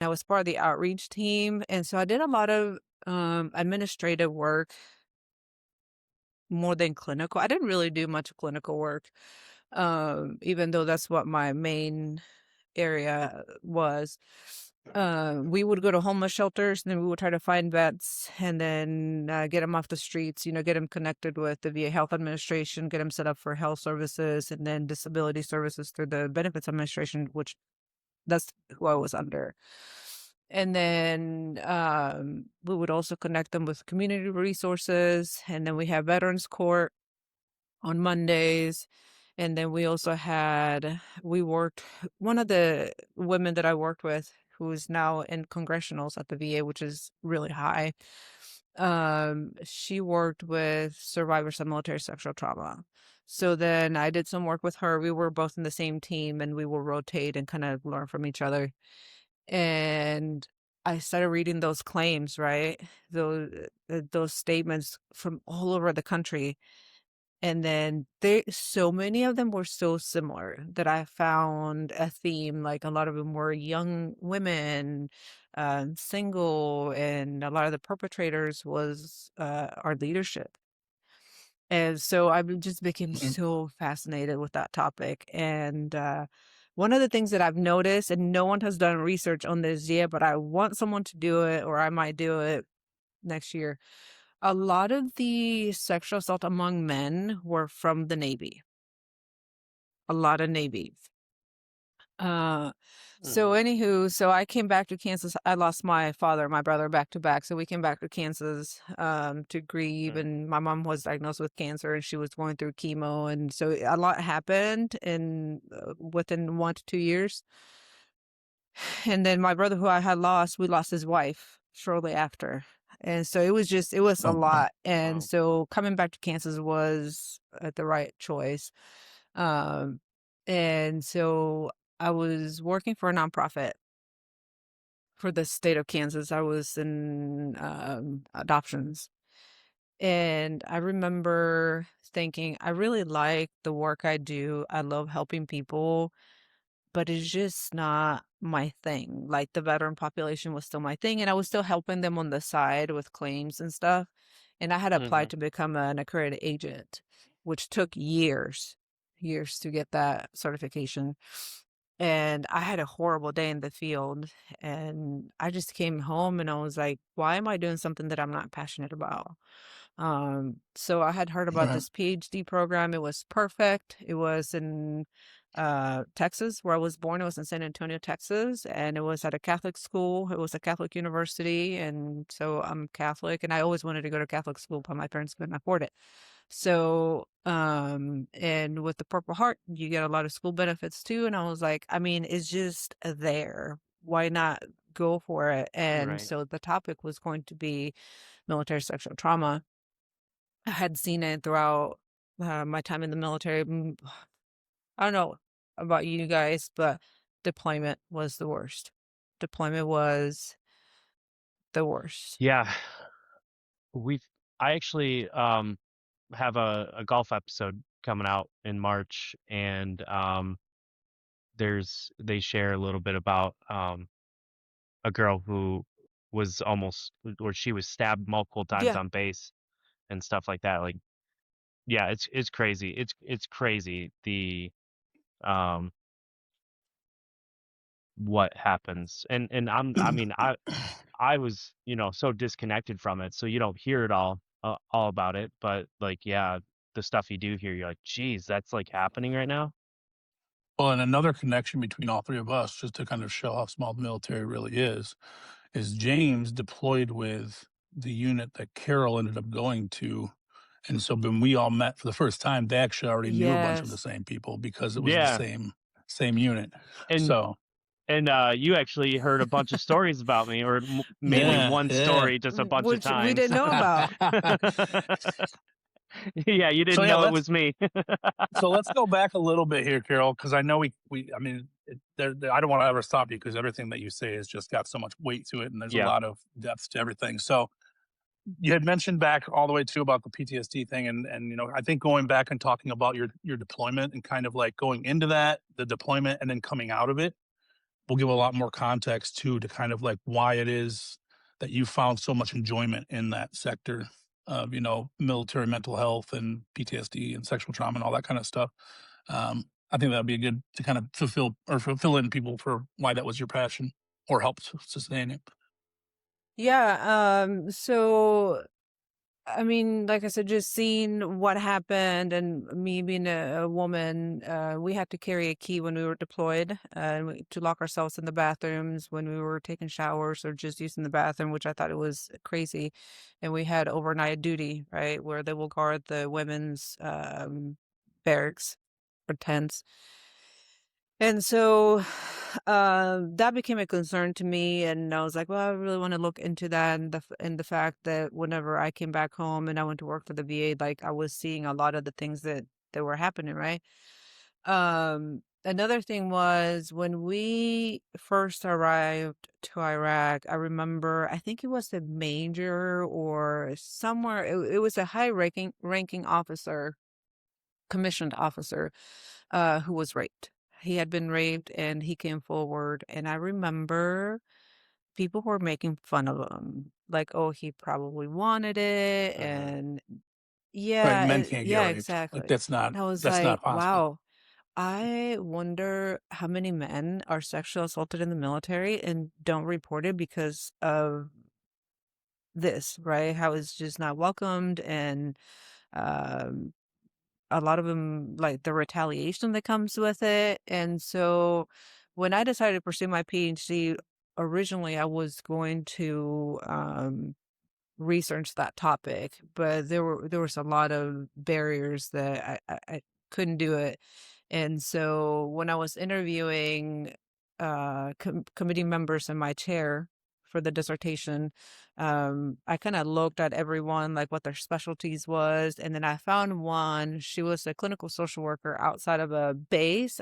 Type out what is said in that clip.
I was part of the outreach team, and so I did a lot of administrative work more than clinical. I didn't really do much clinical work, even though that's what my main area was. We would go to homeless shelters, and then we would try to find vets, and then get them off the streets. Get them connected with the VA Health Administration, get them set up for health services, and then disability services through the Benefits Administration, which that's who I was under. And then we would also connect them with community resources, and then we have Veterans Court on Mondays. And then we worked, one of the women that I worked with, who is now in congressionals at the VA, which is really high. She worked with survivors of military sexual trauma. So then I did some work with her. We were both in the same team, and we will rotate and kind of learn from each other. And I started reading those claims, right? Those statements from all over the country. And then so many of them were so similar that I found a theme. Like, a lot of them were young women, single, and a lot of the perpetrators was our leadership. And so I just became Mhm. so fascinated with that topic. And one of the things that I've noticed, and no one has done research on this yet, but I want someone to do it, or I might do it next year. A lot of the sexual assault among men were from the Navy, a lot of Navy. Uh, so Mhm. anywho, so I came back to Kansas. I lost my father and my brother back to back. So we came back to Kansas to grieve, Mhm. and my mom was diagnosed with cancer, and she was going through chemo, and so a lot happened in within 1 to 2 years. And then my brother, who I had lost, we lost his wife shortly after. And so it was a Oh, lot. And wow. so coming back to Kansas was the right choice. Um, and so I was working for a nonprofit for the state of Kansas. I was in adoptions. And I remember thinking, I really like the work I do. I love helping people, but it's just not my thing. Like, the veteran population was still my thing, and I was still helping them on the side with claims and stuff. And I had applied Mhm. to become an accredited agent, which took years to get that certification. And I had a horrible day in the field, and I just came home and I was like, why am I doing something that I'm not passionate about? So I had heard about Right. this PhD program. It was perfect. It was in Texas, where I was born. It was in San Antonio, Texas, and it was at a Catholic school. It was a Catholic university, and so I'm Catholic, and I always wanted to go to Catholic school, but my parents couldn't afford it. So, and with the Purple Heart, you get a lot of school benefits too. And I was like, I mean, it's just there. Why not go for it? And Right. so the topic was going to be military sexual trauma. I had seen it throughout my time in the military. I don't know about you guys, but deployment was the worst. Deployment was the worst. Yeah. We've I actually have a golf episode coming out in March, and they share a little bit about a girl who was almost or she was stabbed multiple times Yeah. on base and stuff like that. Like, yeah, it's crazy. It's crazy um what happens. And I mean, I was, so disconnected from it, so you don't hear it all about it, but, like, yeah, the stuff you do hear, you're like, "Geez, that's, like, happening right now?" Well, and another connection between all three of us, just to kind of show how small the military really is James deployed with the unit that Carol ended up going to. And so when we all met for the first time, they actually already knew a bunch of the Yes. same people because it was the Yeah, same unit. and So you actually heard a bunch of stories about me, or m mainly yeah, one yeah. story just a bunch of Which we times. didn't know about. Yeah, you So didn't yeah, know it let's was me. so let's go back a little bit here, Carol, because I know I mean, I don't want to ever stop you because everything that you say has just got so much weight to it, and there's a Yeah. lot of depth to everything. So you had mentioned back all the way too about the PTSD thing, and I think going back and talking about your deployment and kind of like going into that, the deployment, and then coming out of it. will give a lot more context too to kind of like why it is that you found so much enjoyment in that sector of, military mental health and PTSD and sexual trauma and all that kind of stuff. I think that would be good to kind of fulfill in people for why that was your passion or helped sustain it. Yeah, so I mean, like I said, just seeing what happened and me being a woman, we had to carry a key when we were deployed to lock ourselves in the bathrooms when we were taking showers or just using the bathroom, which I thought it was crazy. And we had overnight duty, right, where they will guard the women's barracks or tents. And so, that became a concern to me, and I was like, "Well, I really wanna look into that," and the fact that whenever I came back home and I went to work for the VA, like, I was seeing a lot of the things that were happening, right? Another thing was when we first arrived to Iraq, I remember, I think it was the major or somewhere, it was a high ranking officer, commissioned officer, who was raped. He had been raped and he came forward, and I remember people were making fun of him, like, "Oh, he probably wanted it," Mhm. and Right, yeah, men can't get yeah, raped. Like exactly. that's And I was that's like, not possible. "Wow, I wonder how many men are sexually assaulted in the military and don't report it because of this," right? How it's just not welcomed and, um a lot of them like the retaliation that comes with it. And so when I decided to pursue my PhD, originally I was going to research that topic, but there was a lot of barriers that I couldn't do it. And so when I was interviewing committee members in my chair for the dissertation, I kind of looked at everyone, like what their specialties was, and then I found one. She was a clinical social worker outside of a base.